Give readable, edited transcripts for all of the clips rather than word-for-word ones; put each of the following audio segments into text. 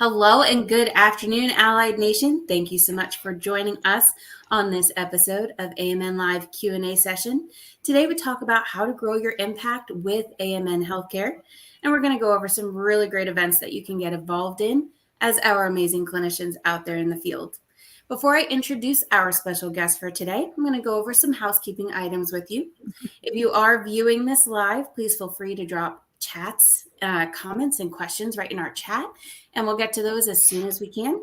Hello and good afternoon, Allied Nation. Thank you so much for joining us on this episode of AMN Live Q&A session. Today we talk about how to grow your impact with AMN Healthcare, and we're going to go over some really great events that you can get involved in as our amazing clinicians out there in the field. Before I introduce our special guest for today, I'm going to go over some housekeeping items with you. If you are viewing this live, please feel free to drop chats, comments, and questions right in our chat, and we'll get to those as soon as we can.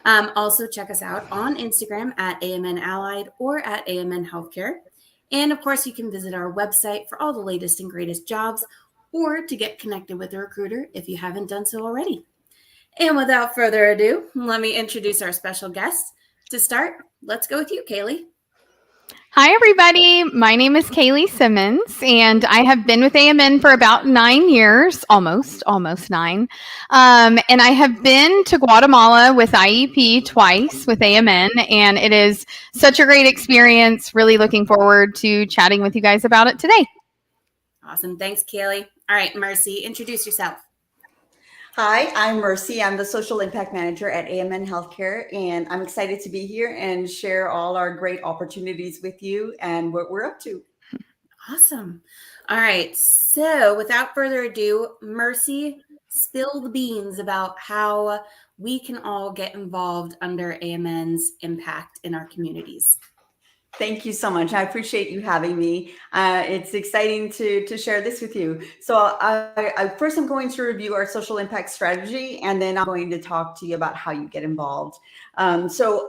Also, check us out on Instagram at AMN Allied or at AMN Healthcare. And of course, you can visit our website for all the latest and greatest jobs or to get connected with a recruiter if you haven't done so already. And without further ado, let me introduce our special guest. To start, let's go with you, Kaylee. Hi, everybody. My name is Kaylee Simmons, and I have been with AMN for about 9 years, almost 9. And I have been to Guatemala with IEP twice with AMN, and it is such a great experience. Really looking forward to chatting with you guys about it today. Awesome. Thanks, Kaylee. All right, Mercy, introduce yourself. Hi, I'm Mercy. I'm the Social Impact Manager at AMN Healthcare, and I'm excited to be here and share all our great opportunities with you and what we're up to. Awesome. All right. So without further ado, Mercy, spill the beans about how we can all get involved under AMN's impact in our communities. Thank you so much. I appreciate you having me. It's exciting to share this with you. So first I'm going to review our social impact strategy, and then I'm going to talk to you about how you get involved. The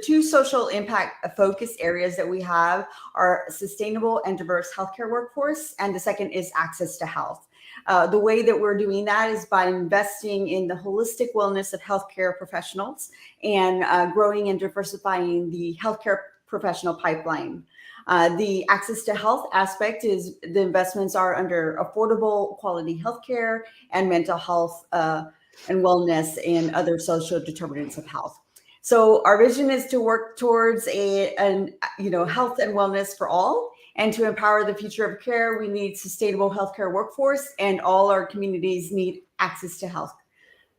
two social impact focus areas that we have are sustainable and diverse healthcare workforce, and the second is access to health. The way that we're doing that is by investing in the holistic wellness of healthcare professionals and growing and diversifying the healthcare professional pipeline. The access to health aspect is the investments are under affordable quality healthcare and mental health and wellness and other social determinants of health. So our vision is to work towards health and wellness for all. And to empower the future of care, we need sustainable healthcare workforce, and all our communities need access to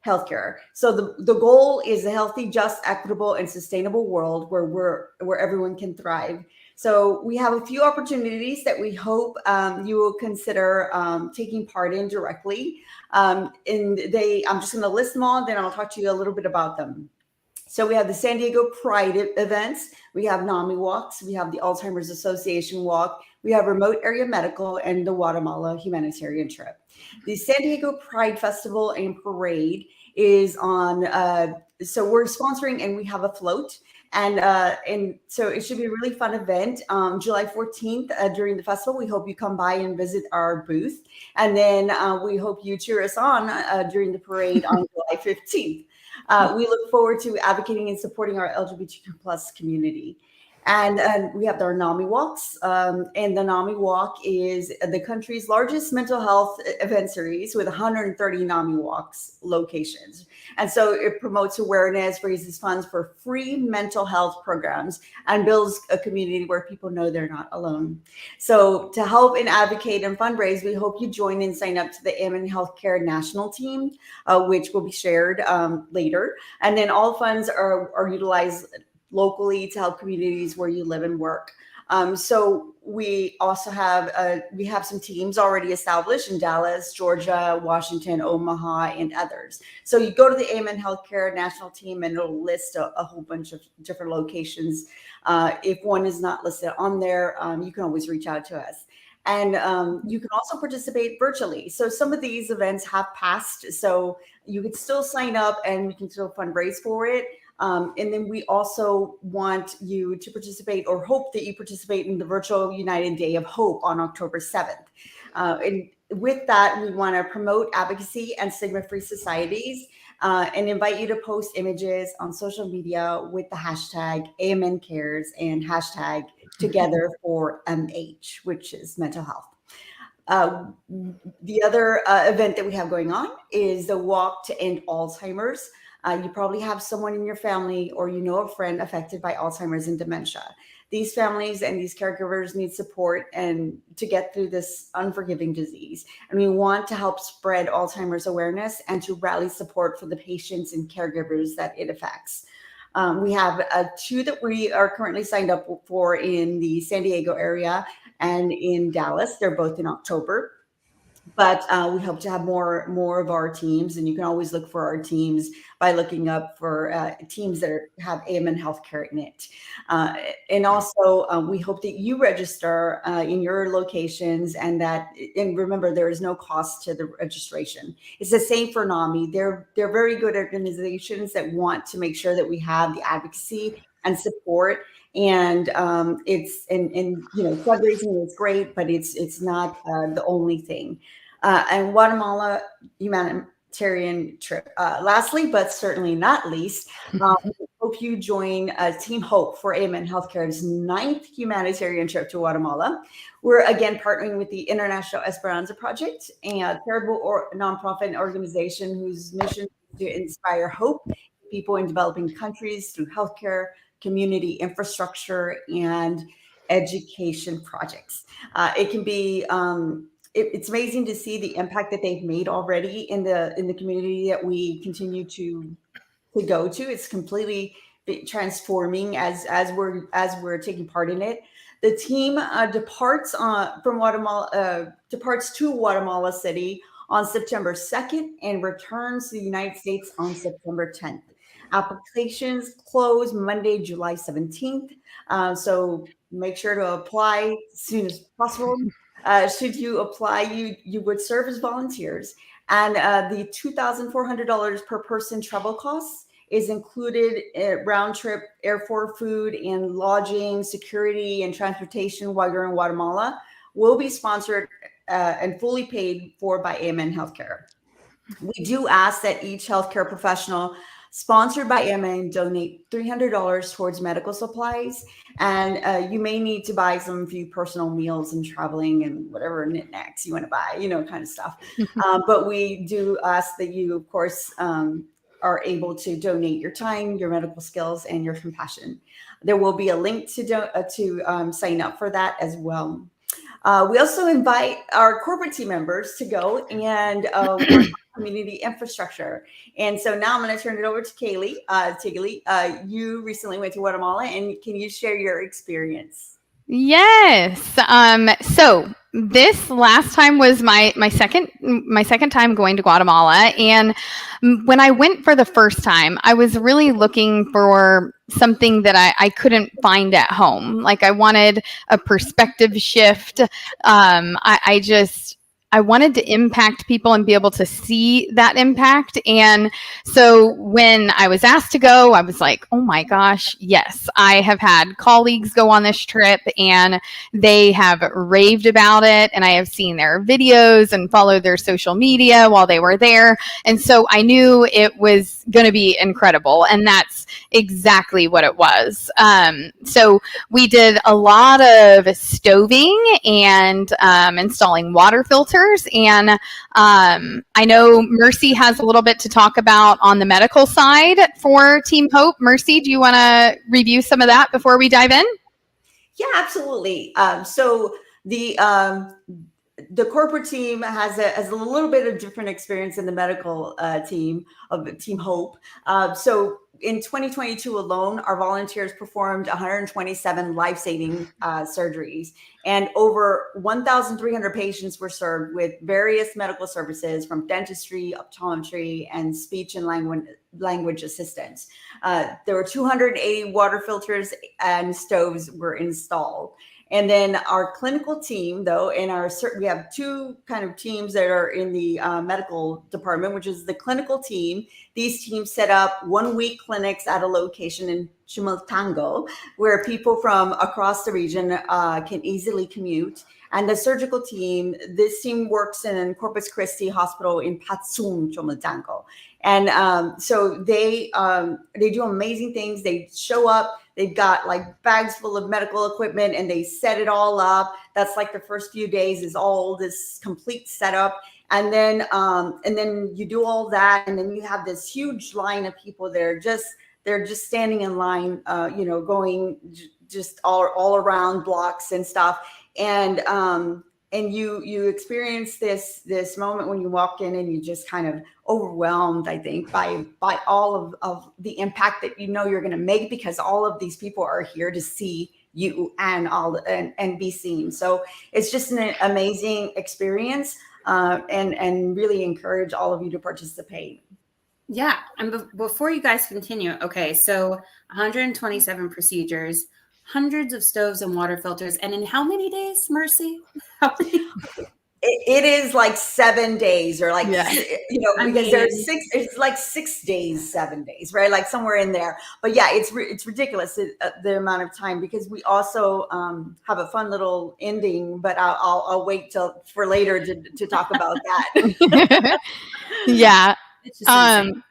healthcare. So the goal is a healthy, just, equitable, and sustainable world where everyone can thrive. So we have a few opportunities that we hope you will consider taking part in directly. I'm just going to list them all, and then I'll talk to you a little bit about them. So we have the San Diego Pride events, we have NAMI walks, we have the Alzheimer's Association walk, we have remote area medical, and the Guatemala humanitarian trip. The San Diego Pride Festival and Parade is on, so we're sponsoring and we have a float. And so it should be a really fun event. July 14th during the festival, we hope you come by and visit our booth. And then we hope you cheer us on during the parade on July 15th. We look forward to advocating and supporting our LGBTQ plus community. And we have our NAMI walks. And the NAMI walk is the country's largest mental health event series with 130 NAMI walks locations. And so it promotes awareness, raises funds for free mental health programs, and builds a community where people know they're not alone. So to help and advocate and fundraise, we hope you join and sign up to the AMN Healthcare National Team, which will be shared later. And then all funds are utilized locally to help communities where you live and work. So we also have some teams already established in Dallas, Georgia, Washington, Omaha, and others. So you go to the AMN Healthcare National Team and it'll list a whole bunch of different locations. If one is not listed on there, you can always reach out to us. And you can also participate virtually. So some of these events have passed, so you could still sign up and we can still fundraise for it. And then we also want you to participate, or hope that you participate, in the virtual United Day of Hope on October 7th. And with that, we want to promote advocacy and stigma-free societies and invite you to post images on social media with the hashtag AMN Cares and hashtag Together for MH, which is mental health. The other event that we have going on is the Walk to End Alzheimer's. You probably have someone in your family or you know a friend affected by Alzheimer's and dementia. These families and these caregivers need support and to get through this unforgiving disease. And we want to help spread Alzheimer's awareness and to rally support for the patients and caregivers that it affects. We have 2 that we are currently signed up for in the San Diego area and in Dallas. They're both in October. But we hope to have more of our teams, and you can always look for our teams by looking up for teams that have AMN Healthcare in it. And also, we hope that you register in your locations, and remember, there is no cost to the registration. It's the same for NAMI. They're very good organizations that want to make sure that we have the advocacy and support. And fundraising is great, but it's not the only thing. And Guatemala humanitarian trip. Lastly, but certainly not least, hope you join Team Hope for AMN Healthcare's 9th humanitarian trip to Guatemala. We're again partnering with the International Esperanza Project, a charitable nonprofit organization whose mission is to inspire hope in people in developing countries through healthcare, community infrastructure, and education projects. It can be it's amazing to see the impact that they've made already in the community that we continue to go to. It's completely transforming as we're taking part in it. The team departs to Guatemala City on September 2nd and returns to the United States on September 10th. Applications close Monday, July 17th. So make sure to apply as soon as possible. Should you apply, you would serve as volunteers, and the $2,400 per person travel costs is included round trip airport food and lodging, security, and transportation while you're in Guatemala will be sponsored and fully paid for by AMN Healthcare. We do ask that each healthcare professional sponsored by AMN donate $300 towards medical supplies, and you may need to buy some few personal meals and traveling and whatever knickknacks you want to buy, kind of stuff. But we do ask that you, of course, are able to donate your time, your medical skills, and your compassion. There will be a link to sign up for that as well. We also invite our corporate team members to go and work on community infrastructure. And so now I'm going to turn it over to Kaylee. Kaylee, you recently went to Guatemala, and can you share your experience? Yes. So this last time was my second time going to Guatemala, and when I went for the first time, I was really looking for something that I couldn't find at home. Like, I wanted a perspective shift. I wanted to impact people and be able to see that impact. And so when I was asked to go, I was like, oh my gosh, yes. I have had colleagues go on this trip and they have raved about it. And I have seen their videos and followed their social media while they were there. And so I knew it was going to be incredible. And that's exactly what it was. So we did a lot of stoving and installing water filters. And I know Mercy has a little bit to talk about on the medical side for Team Hope. Mercy, do you want to review some of that before we dive in? Yeah, absolutely. So the corporate team has a little bit of different experience in the medical team of Team Hope. So in 2022 alone, our volunteers performed 127 life-saving surgeries, and over 1,300 patients were served with various medical services from dentistry, optometry, and speech and language assistance. There were 280 water filters and stoves were installed. And then our clinical team, though, we have 2 kind of teams that are in the medical department, which is the clinical team. These teams set up 1-week clinics at a location in Chimiltango, where people from across the region can easily commute. And the surgical team, this team works in Corpus Christi Hospital in Patsum, Chimiltango. And so they do amazing things. They show up. They've got like bags full of medical equipment and they set it all up. That's like the first few days is all this complete setup. And then you do all that. And then you have this huge line of people. They're just standing in line, going just all around blocks and stuff. And you experience this moment when you walk in and you just kind of overwhelmed, I think, by all of the impact that you're going to make, because all of these people are here to see you and be seen. So it's just an amazing experience, and really encourage all of you to participate. Yeah. And before you guys continue, okay, so 127 procedures, hundreds of stoves and water filters. And in how many days, Mercy? How many? It is like 7 days, or like, Yeah. because there's it's like 6 days, 7 days, right? Like somewhere in there. But yeah, it's ridiculous, the amount of time, because we also have a fun little ending, but I'll wait for later to talk about that. Yeah. It's just insane.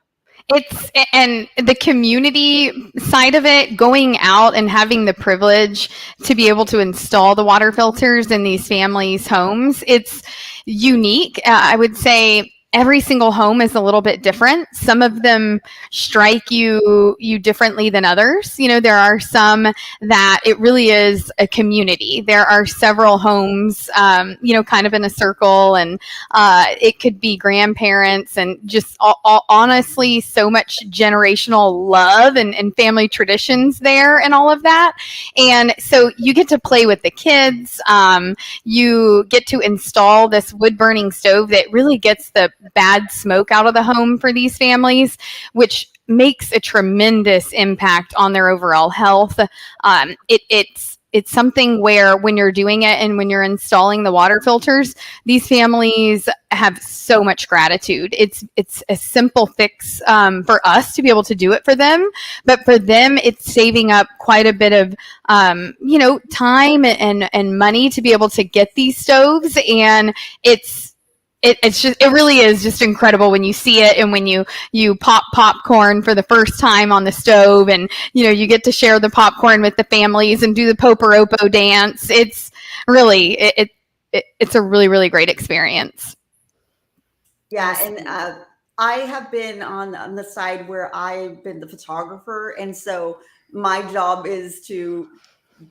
And the community side of it, going out and having the privilege to be able to install the water filters in these families' homes, it's unique. I would say every single home is a little bit different. Some of them strike you differently than others. There are some that it really is a community. There are several homes, kind of in a circle, and it could be grandparents, and just honestly, so much generational love and family traditions there and all of that. And so you get to play with the kids. You get to install this wood burning stove that really gets the bad smoke out of the home for these families, which makes a tremendous impact on their overall health. It's something where when you're doing it and when you're installing the water filters, these families have so much gratitude. It's a simple fix for us to be able to do it for them, but for them, it's saving up quite a bit of time and money to be able to get these stoves. And it really is just incredible when you see it, and when you pop popcorn for the first time on the stove, and you get to share the popcorn with the families and do the poporopo dance. It's really it's a really, really great experience. Yeah, and I have been on the side where I've been the photographer, and so my job is to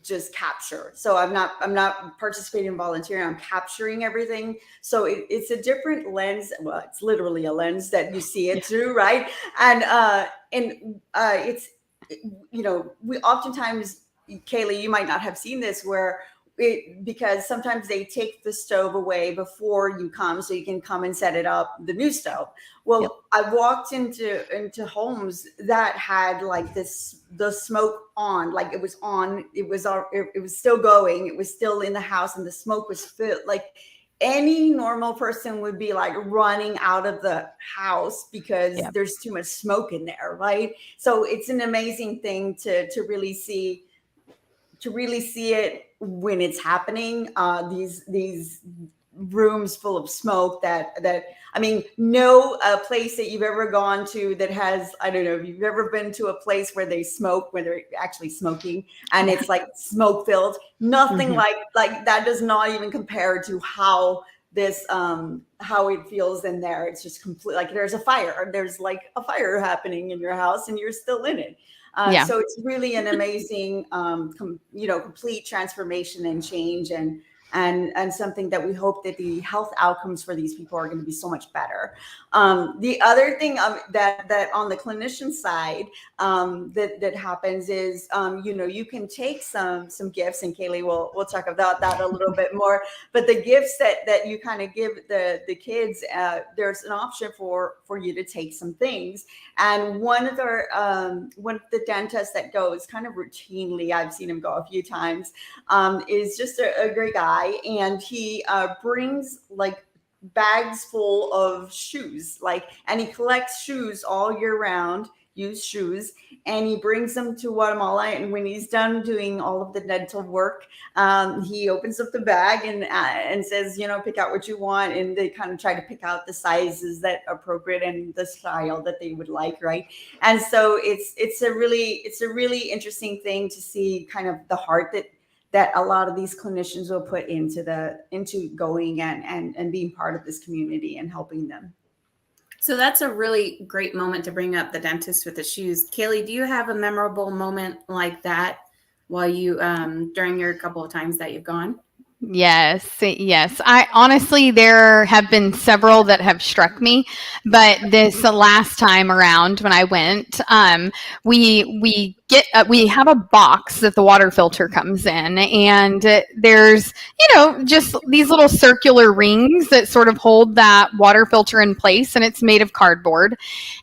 just capture. So I'm not participating in volunteering. I'm capturing everything. So it's a different lens. Well, it's literally a lens that you see it through, right? And it's we oftentimes, Kaylee, you might not have seen this, where because sometimes they take the stove away before you come, so you can come and set it up, the new stove. Well, yep. I walked into homes that had like the smoke on, like it was on, it was still going, it was still in the house, and the smoke was filled. Like any normal person would be like running out of the house because yep. there's too much smoke in there, right? So it's an amazing thing to really see it when it's happening. These rooms full of smoke that I mean, no place that you've ever gone to that has, I don't know if you've ever been to a place where they smoke, where they're actually smoking and it's like smoke filled. Nothing mm-hmm. like that does not even compare to how this how it feels in there. It's just complete, like there's like a fire happening in your house and you're still in it. So it's really an amazing, complete transformation and change, and something that we hope that the health outcomes for these people are going to be so much better. The other thing that on the clinician side that happens is, you can take some gifts, and Kaylee we'll talk about that a little bit more. But the gifts that you kind of give the kids, there's an option for you to take some things. And one of the dentists that goes kind of routinely, I've seen him go a few times, is just a great guy. And he brings like bags full of shoes, and he collects shoes all year round, used shoes, and he brings them to Guatemala. And when he's done doing all of the dental work, he opens up the bag and says, pick out what you want. And they kind of try to pick out the sizes that are appropriate and the style that they would like, right? And so it's a really interesting thing to see, kind of the heart that a lot of these clinicians will put into going and being part of this community and helping them. So that's a really great moment to bring up the dentist with the shoes. Kaylee, do you have a memorable moment like that while you during your couple of times that you've gone? Yes, yes. I honestly, there have been several that have struck me, but this last time around when I went, we have a box that the water filter comes in, and there's just these little circular rings that sort of hold that water filter in place, and it's made of cardboard.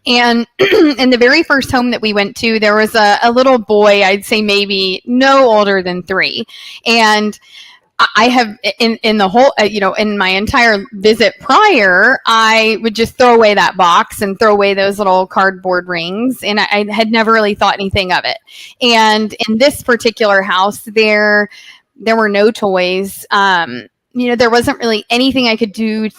And in the very first home that we went to, there was a little boy, I'd say maybe no older than 3, and I have in the whole, in my entire visit prior, I would just throw away that box and throw away those little cardboard rings. And I had never really thought anything of it. And in this particular house, there were no toys. There wasn't really anything I could do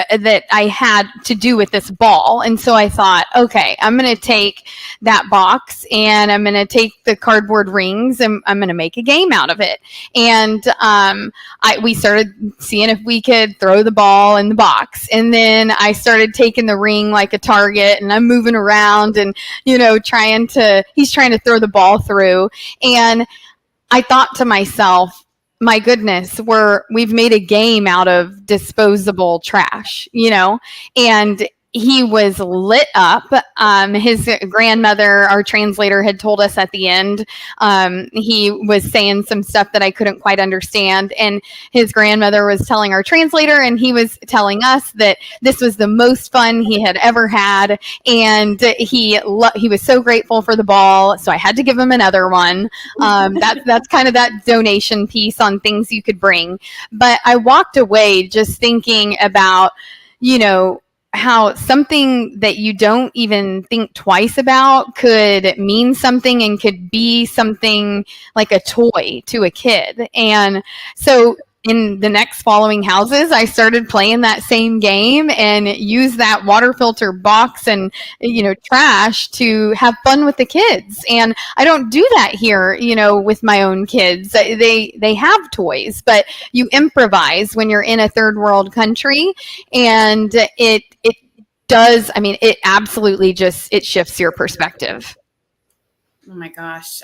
that I had to do with this ball. And so I thought, okay, I'm going to take that box and I'm going to take the cardboard rings and I'm going to make a game out of it. And we started seeing if we could throw the ball in the box. And then I started taking the ring like a target and I'm moving around and, he's trying to throw the ball through. And I thought to myself, my goodness, we've made a game out of disposable trash, and he was lit up. His grandmother, our translator, had told us at the end, he was saying some stuff that I couldn't quite understand. And his grandmother was telling our translator, and he was telling us that this was the most fun he had ever had. And he was so grateful for the ball. So I had to give him another one. That's kind of that donation piece on things you could bring. But I walked away just thinking about, how something that you don't even think twice about could mean something and could be something like a toy to a kid. And so in the next following houses, I started playing that same game and use that water filter box and, trash to have fun with the kids. And I don't do that here, with my own kids. They have toys, but you improvise when you're in a third world country, and it does. I mean, it absolutely it shifts your perspective. Oh my gosh.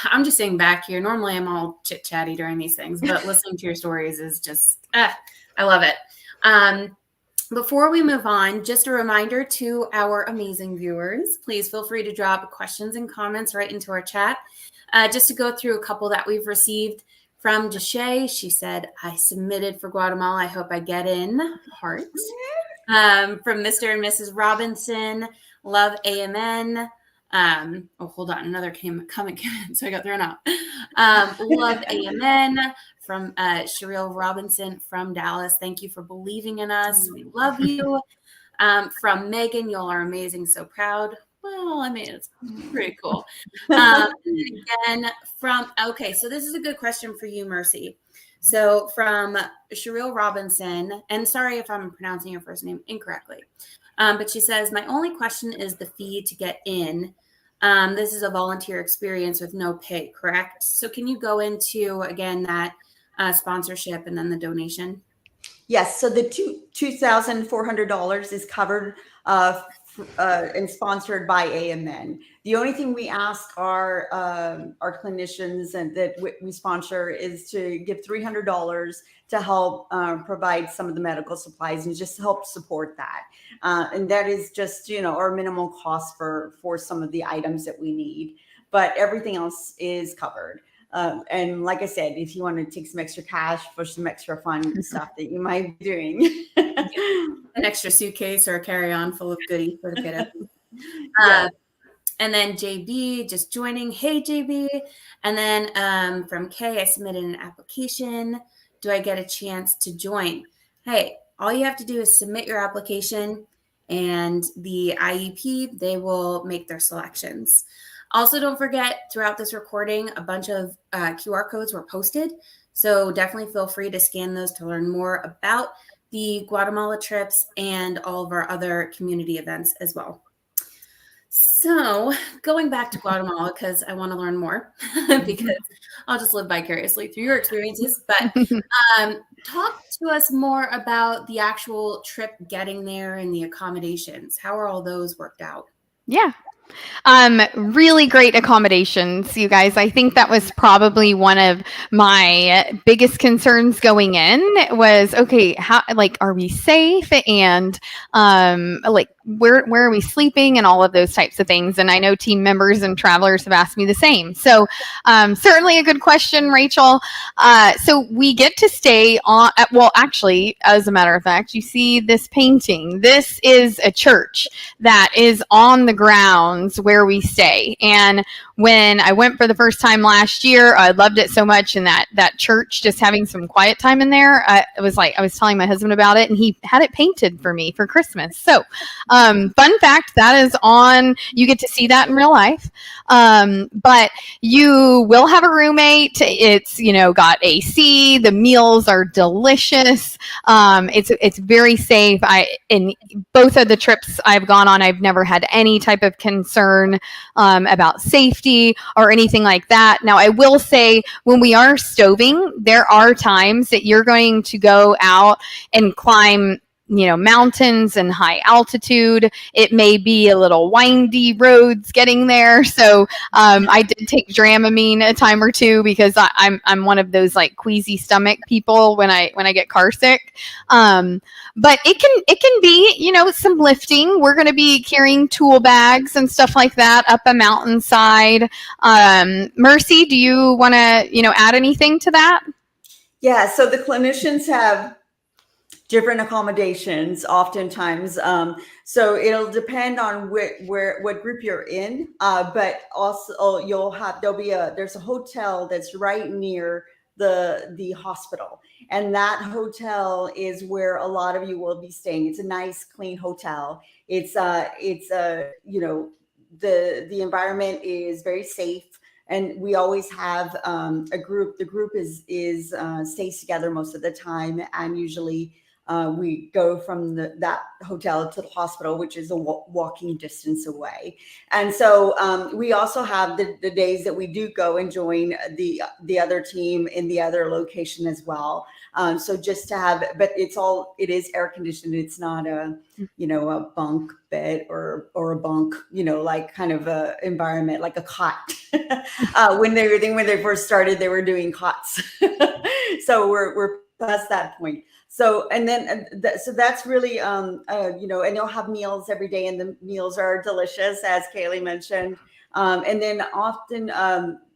I'm just sitting back here. Normally I'm all chit chatty during these things, but listening to your stories is just, I love it. Before we move on, just a reminder to our amazing viewers, please feel free to drop questions and comments right into our chat. Just to go through a couple that we've received from Deshay. She said, I submitted for Guatemala. I hope I get in. Hearts. From Mr. and Mrs. Robinson, love AMN. Hold on, another comment came in, so I got thrown out. Love AMN from Sherelle Robinson from Dallas. Thank you for believing in us. We love you. From Megan, y'all are amazing, so proud. Well, I mean, it's pretty cool. Again, so this is a good question for you, Mercy. So from Sherelle Robinson, and sorry if I'm pronouncing your first name incorrectly, but she says, my only question is the fee to get in. This is a volunteer experience with no pay, correct? So can you go into, again, that sponsorship and then the donation? Yes. So the $2,400 is covered and sponsored by AMN. The only thing we ask our clinicians and that we sponsor is to give $300 to help provide some of the medical supplies and just help support that. And that is just, our minimal cost for some of the items that we need. But everything else is covered. And like I said, if you want to take some extra cash for some extra fun stuff that you might be doing. An extra suitcase or a carry-on full of goodies for the kiddo. And then JB just joining. Hey, JB. And then from Kay, I submitted an application. Do I get a chance to join? Hey, all you have to do is submit your application, and the IEP, they will make their selections. Also, don't forget, throughout this recording, a bunch of QR codes were posted. So definitely feel free to scan those to learn more about the Guatemala trips and all of our other community events as well. So going back to Guatemala, because I want to learn more, because I'll just live vicariously through your experiences. But talk to us more about the actual trip getting there and the accommodations. How are all those worked out? Yeah. Really great accommodations, you guys. I think that was probably one of my biggest concerns going in was, okay, how, like, are we safe? And, like, where are we sleeping and all of those types of things. And I know team members and travelers have asked me the same. So, certainly a good question, Rachel. So we get to stay on, well, actually, as a matter of fact, you see this painting. This is a church that is on the grounds where we stay. And when I went for the first time last year, I loved it so much. And that church, just having some quiet time in there, it was like, I was telling my husband about it and he had it painted for me for Christmas. So, fun fact, that is on, you get to see that in real life. But you will have a roommate. It's, got AC. The meals are delicious. It's very safe. In both of the trips I've gone on, I've never had any type of concern about safety or anything like that. Now, I will say when we are stoving, there are times that you're going to go out and climb mountains and high altitude. It may be a little windy roads getting there. So I did take Dramamine a time or two because I'm one of those like queasy stomach people when I get car sick. But it can be, some lifting. We're going to be carrying tool bags and stuff like that up a mountainside. Mercy, do you want to, add anything to that? Yeah. So the clinicians have different accommodations oftentimes. So it'll depend on what group you're in. But also there's a hotel that's right near the hospital. And that hotel is where a lot of you will be staying. It's a nice, clean hotel. The environment is very safe. And we always have a group. The group stays together most of the time, and usually we go from that hotel to the hospital, which is a walking distance away. And so we also have the days that we do go and join the other team in the other location as well. So just to have, but it is air conditioned. It's not a bunk bed or a bunk, like kind of a environment, like a cot. When they first started, they were doing cots. So we're past that point. So, and then, so that's really, and you'll have meals every day, and the meals are delicious, as Kaylee mentioned. And then often,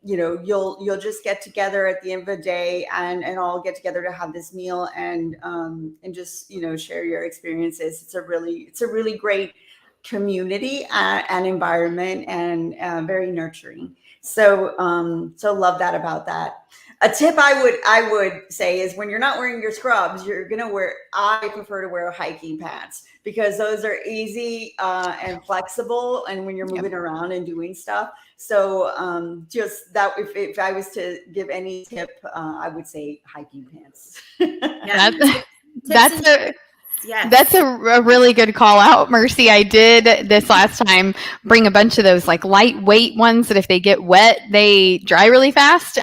you'll just get together at the end of the day and all get together to have this meal and just, share your experiences. It's a really great community and environment, and very nurturing. So love that about that. A tip I would say is when you're not wearing your scrubs, I prefer to wear hiking pants because those are easy and flexible, and when you're moving around and doing stuff. So just that, if I was to give any tip, I would say hiking pants. That's a really good call out, Mercy. I did this last time bring a bunch of those like lightweight ones that if they get wet, they dry really fast.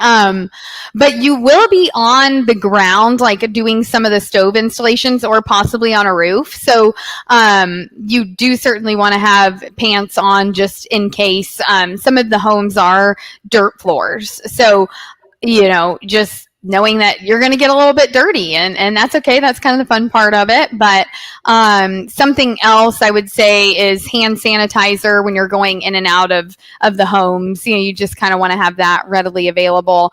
But you will be on the ground, like doing some of the stove installations or possibly on a roof. So you do certainly want to have pants on just in case. Some of the homes are dirt floors. So, just knowing that you're going to get a little bit dirty and that's okay. That's kind of the fun part of it. But something else I would say is hand sanitizer when you're going in and out of the homes. You just kind of want to have that readily available.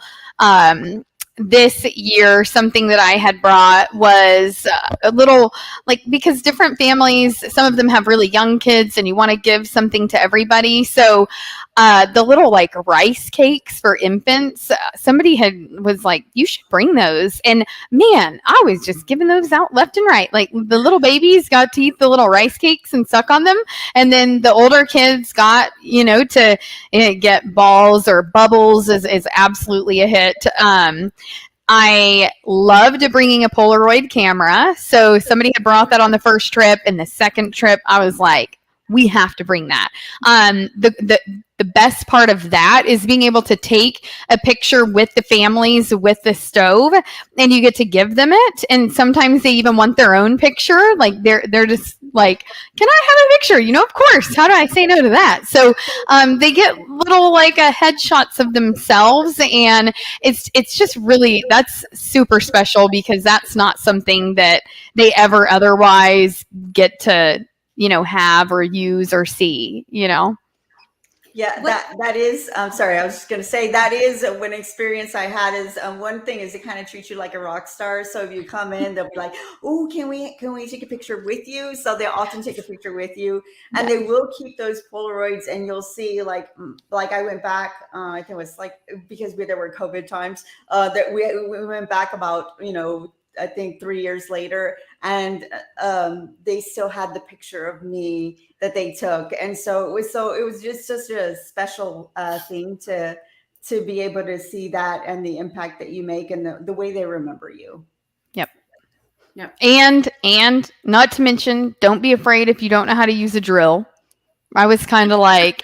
This year, something that I had brought was a little, like, because different families, some of them have really young kids and you want to give something to everybody. So the little like rice cakes for infants, somebody was like, you should bring those. And man, I was just giving those out left and right. Like the little babies got to eat the little rice cakes and suck on them. And then the older kids got, to get balls or bubbles is absolutely a hit. I loved bringing a Polaroid camera. So somebody had brought that on the first trip, and the second trip I was like, we have to bring that. The best part of that is being able to take a picture with the families with the stove, and you get to give them it. And sometimes they even want their own picture. Like they're just like, can I have a picture? You know, of course. How do I say no to that? So they get little like headshots of themselves, and it's just really, that's super special because that's not something that they ever otherwise get to, you know, have or use or see, you know. Yeah, that is. I'm sorry. I was just going to say that is one experience I had. Is one thing is it kind of treats you like a rock star. So if you come in, they'll be like, "Oh, can we take a picture with you?" So they'll often take a picture with you, and they will keep those Polaroids. And you'll see, like I went back. I think it was like because there were COVID times. That we went back about, you know, I think 3 years later, and they still had the picture of me that they took, and so it was just such a special thing to be able to see that and the impact that you make and the way they remember you. Yep. And not to mention, don't be afraid if you don't know how to use a drill. I was kind of like,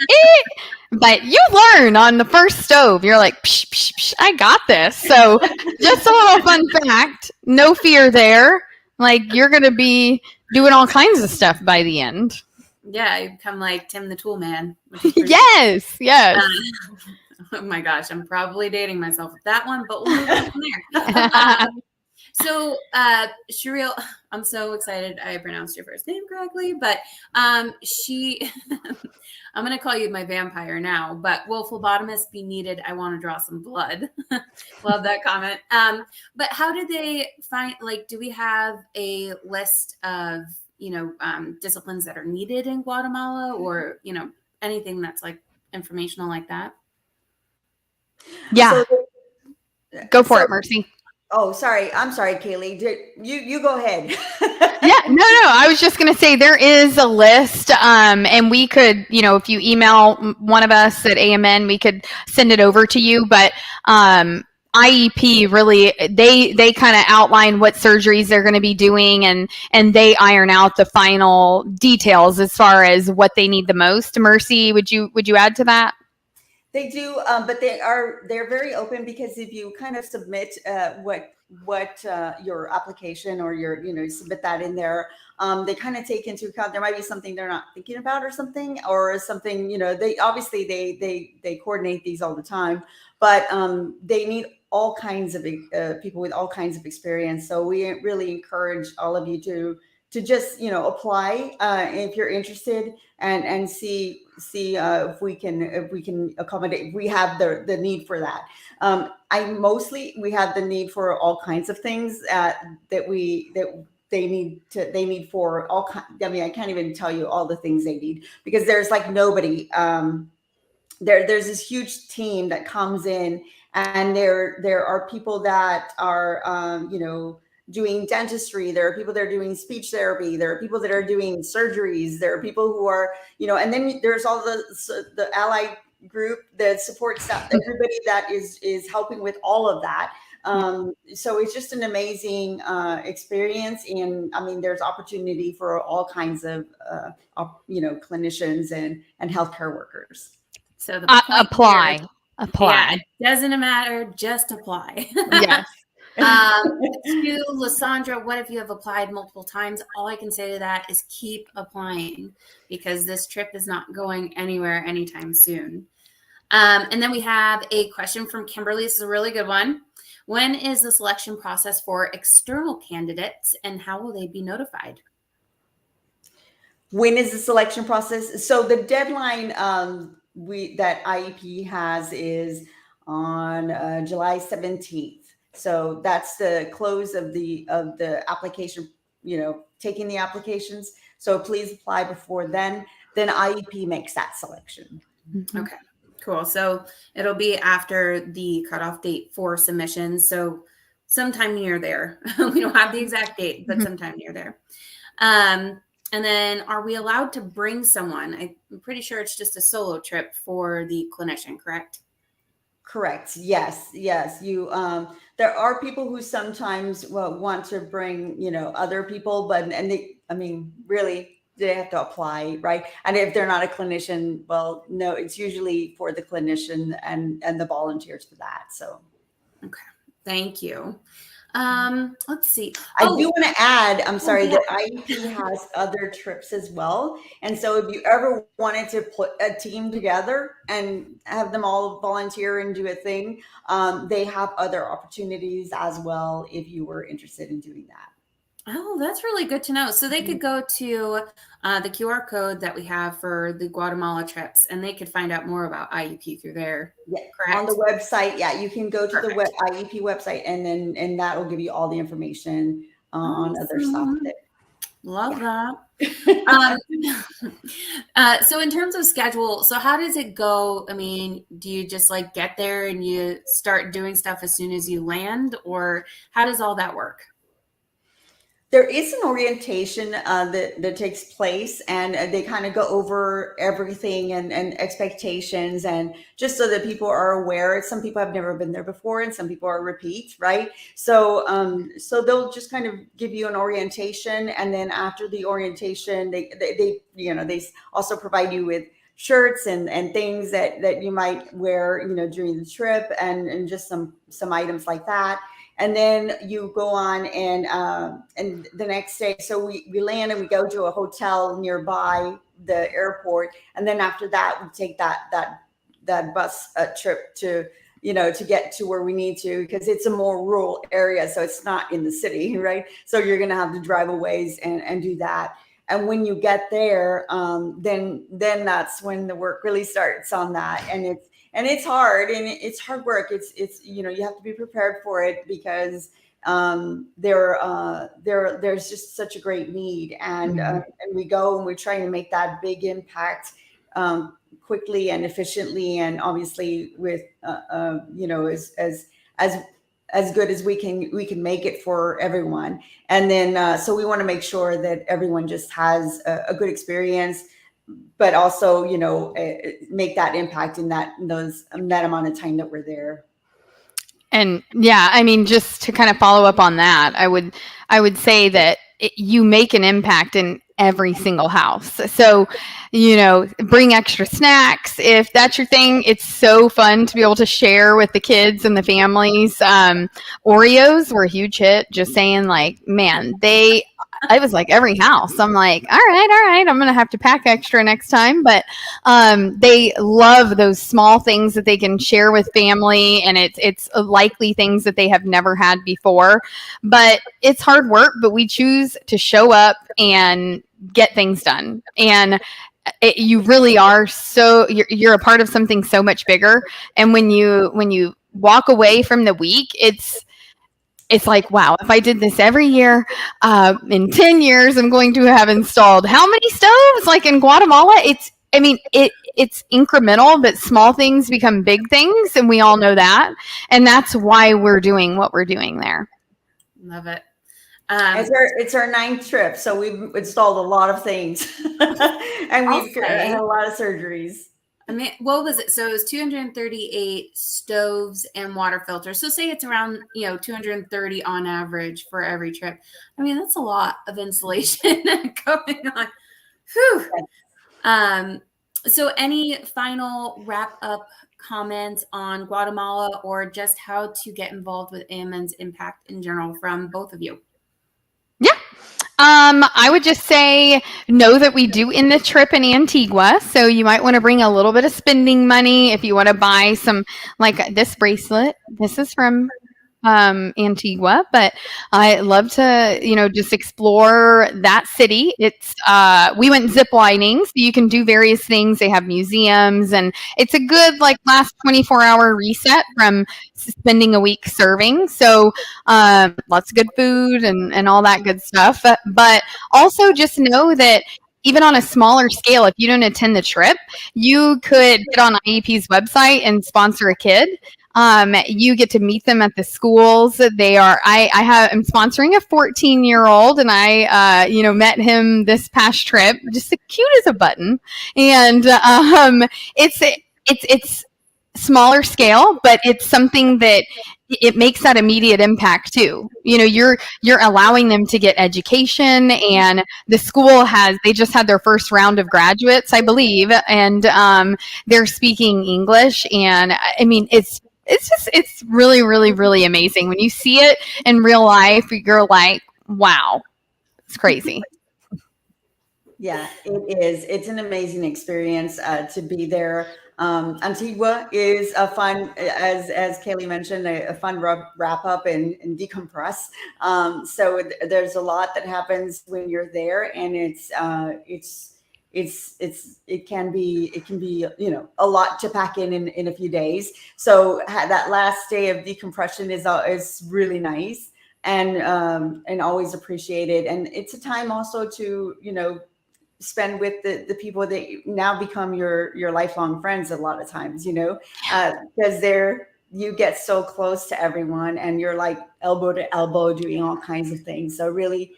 but you learn on the first stove. You're like, psh, psh, psh, I got this. So just a little fun fact, no fear there. Like you're going to be doing all kinds of stuff by the end. Yeah, you become like Tim the Tool Man. Yes. Oh my gosh, I'm probably dating myself with that one, but we'll move on from there. So, Shereel, I'm so excited I pronounced your first name correctly, but I'm going to call you my vampire now, but will phlebotomist be needed? I want to draw some blood. Love that comment. But how did they find, like, do we have a list of, you know, disciplines that are needed in Guatemala or, you know, anything that's like informational like that? Yeah. Go for it, Mercy. Oh, sorry. I'm sorry, Kaylee. You go ahead. Yeah, no. I was just going to say there is a list, and we could, you know, if you email one of us at AMN, we could send it over to you. But IEP really, they kind of outline what surgeries they're going to be doing, and they iron out the final details as far as what they need the most. Mercy, would you add to that? They do, but they're very open because if you kind of submit what your application or your, you know, submit that in there, they kind of take into account there might be something they're not thinking about or something, you know, they obviously they coordinate these all the time, but they need all kinds of people with all kinds of experience. So we really encourage all of you to just, you know, apply if you're interested and see if we can accommodate. We have the need for that. We have the need for all kinds of things that they need for all kinds. I mean, I can't even tell you all the things they need because there's like nobody. There's this huge team that comes in, and there are people that are you know, doing dentistry. There are people that are doing speech therapy. There are people that are doing surgeries. There are people who are, you know, and then there's all the allied group, the support staff, everybody that is helping with all of that. So it's just an amazing experience. And I mean, there's opportunity for all kinds of, you know, clinicians and healthcare workers. So the apply. Yeah, it doesn't matter. Just apply. Yes. To Lysandra, what if you have applied multiple times? All I can say to that is keep applying because this trip is not going anywhere anytime soon. And then we have a question from Kimberly. This is a really good one. When is the selection process for external candidates and how will they be notified? When is the selection process? So the deadline that IEP has is on July 17th. So that's the close of the application, you know, taking the applications. So please apply before then IEP makes that selection. Mm-hmm. Okay, cool. So it'll be after the cutoff date for submissions. So sometime near there. We don't have the exact date, but sometime near there. And then are we allowed to bring someone? I'm pretty sure it's just a solo trip for the clinician, correct? Correct. Yes. You, there are people who sometimes want to bring, you know, other people, but, I mean, really, they have to apply, right? And if they're not a clinician, well, no, it's usually for the clinician and the volunteers for that. So, okay, thank you. Let's see. I do want to add, I'm sorry, yeah. that IEP has other trips as well. And so if you ever wanted to put a team together and have them all volunteer and do a thing, they have other opportunities as well if you were interested in doing that. Oh, that's really good to know. So they could go to the QR code that we have for the Guatemala trips, and they could find out more about IEP through there. Yeah, correct? on the website. Yeah, you can go to the Perfect. IEP website, and that will give you all the information on other stuff. Awesome. That, Love yeah. that. So in terms of schedule, so how does it go? I mean, do you just like get there and you start doing stuff as soon as you land, or how does all that work? There is an orientation that takes place, and they kind of go over everything and expectations, and just so that people are aware. Some people have never been there before, and some people are repeat, right? So so they'll just kind of give you an orientation, and then after the orientation, they you know, they also provide you with shirts and things that you might wear, you know, during the trip, and just some items like that. And then you go on, and the next day, so we land and we go to a hotel nearby the airport, and then after that we take that bus trip to, you know, to get to where we need to, because it's a more rural area, so it's not in the city, right? So you're gonna have to drive a ways and do that. And when you get there, then that's when the work really starts on that, and it's hard, and it's hard work. It's you know, you have to be prepared for it, because there's just such a great need, and we go and we're trying to make that big impact quickly and efficiently, and obviously with you know, as good as we can make it for everyone. And then so we want to make sure that everyone just has a good experience, but also, you know, make that impact in that amount of time that we're there. And yeah, I mean, just to kind of follow up on that, I would say that you make an impact in every single house. So, you know, bring extra snacks if that's your thing. It's so fun to be able to share with the kids and the families. Oreos were a huge hit. Just saying, like, man, it was like every house. I'm like, all right, I'm going to have to pack extra next time. But they love those small things that they can share with family, and it's likely things that they have never had before. But it's hard work, but we choose to show up and get things done. And you really are, so you're a part of something so much bigger. And when you walk away from the week, it's like, wow, if I did this every year, in 10 years, I'm going to have installed how many stoves? Like in Guatemala, it's incremental, but small things become big things. And we all know that. And that's why we're doing what we're doing there. Love it. It's our 9th trip. So we've installed a lot of things and we've had a lot of surgeries. I mean, what was it? So it was 238 stoves and water filters. So say it's around, you know, 230 on average for every trip. I mean, that's a lot of insulation going on. Whew. So any final wrap up comments on Guatemala, or just how to get involved with AMN's impact in general from both of you? Yeah. I would just say, know that we do end the trip in Antigua. So you might want to bring a little bit of spending money if you want to buy some, like this bracelet. This is from Antigua, but I love to, you know, just explore that city. It's we went ziplining, so you can do various things. They have museums, and it's a good like last 24-hour reset from spending a week serving. So lots of good food and all that good stuff. But also just know that even on a smaller scale, if you don't attend the trip, you could get on IEP's website and sponsor a kid. You get to meet them at the schools. They are, I'm sponsoring a 14-year-old, and I, you know, met him this past trip, just as cute as a button. And, it's smaller scale, but it's something that it makes that immediate impact too. You know, you're allowing them to get education, and the school they just had their first round of graduates, I believe, and they're speaking English. And I mean, it's really, really, really amazing when you see it in real life. You're like, wow, it's crazy. Yeah, it is. It's an amazing experience to be there. Antigua is a fun, as Kaylee mentioned, a fun wrap up and decompress. So there's a lot that happens when you're there, and it can be a lot to pack in a few days. So that last day of decompression is really nice and always appreciated. And it's a time also to spend with the people that now become your lifelong friends a lot of times, because you get so close to everyone and you're like elbow to elbow doing all kinds of things. So really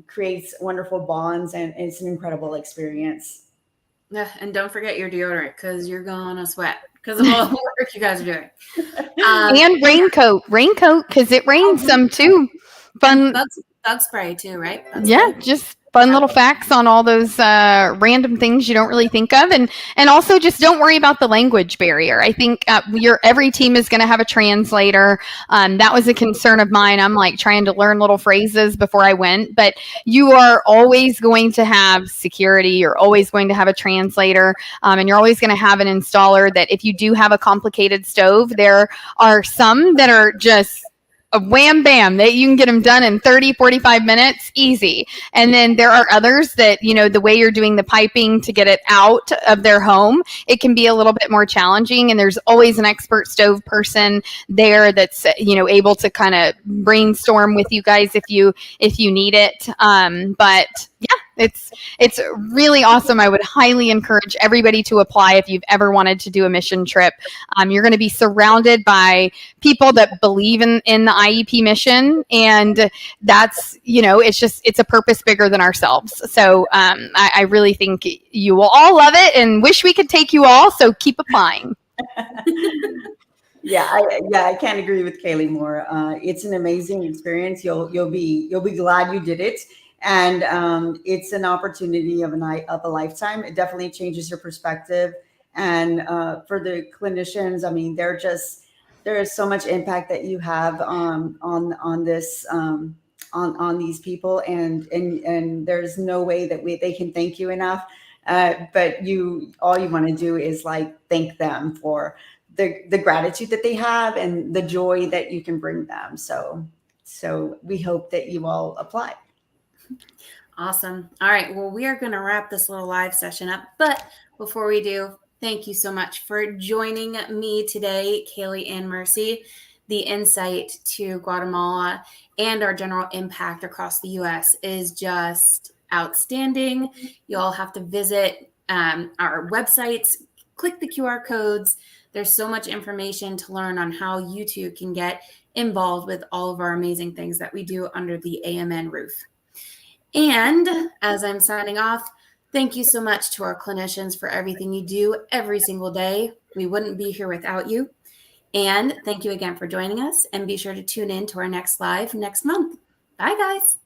creates wonderful bonds, and it's an incredible experience. Yeah, and don't forget your deodorant because you're gonna sweat because of all the work you guys are doing. And raincoat because it rains some too. Fun. Bug spray too, right? Just fun little facts on all those random things you don't really think of, and also just don't worry about the language barrier. I think every team is going to have a translator. That was a concern of mine. I'm like trying to learn little phrases before I went, but you are always going to have security. You're always going to have a translator, and you're always going to have an installer that if you do have a complicated stove, there are some that are just a wham bam that you can get them done in 30-45 minutes easy, and then there are others that the way you're doing the piping to get it out of their home, it can be a little bit more challenging, and there's always an expert stove person there that's able to kind of brainstorm with you guys if you need it. But yeah, it's really awesome. I would highly encourage everybody to apply if you've ever wanted to do a mission trip. You're going to be surrounded by people that believe in the IEP mission, and that's it's a purpose bigger than ourselves. So I really think you will all love it, and wish we could take you all. So keep applying. Yeah, I can't agree with Kaylee more. It's an amazing experience. You'll be glad you did it. And it's an opportunity of a lifetime. It definitely changes your perspective. And for the clinicians, I mean, there is so much impact that you have on this on these people, and there's no way that they can thank you enough. But all you want to do is like thank them for the gratitude that they have and the joy that you can bring them. So we hope that you all apply. Awesome. All right. Well, we are going to wrap this little live session up. But before we do, thank you so much for joining me today, Kaylee and Mercy. The insight to Guatemala and our general impact across the U.S. is just outstanding. You all have to visit our websites, click the QR codes. There's so much information to learn on how you too can get involved with all of our amazing things that we do under the AMN roof. And as I'm signing off, thank you so much to our clinicians for everything you do every single day. We wouldn't be here without you. And thank you again for joining us. And be sure to tune in to our next live next month. Bye, guys.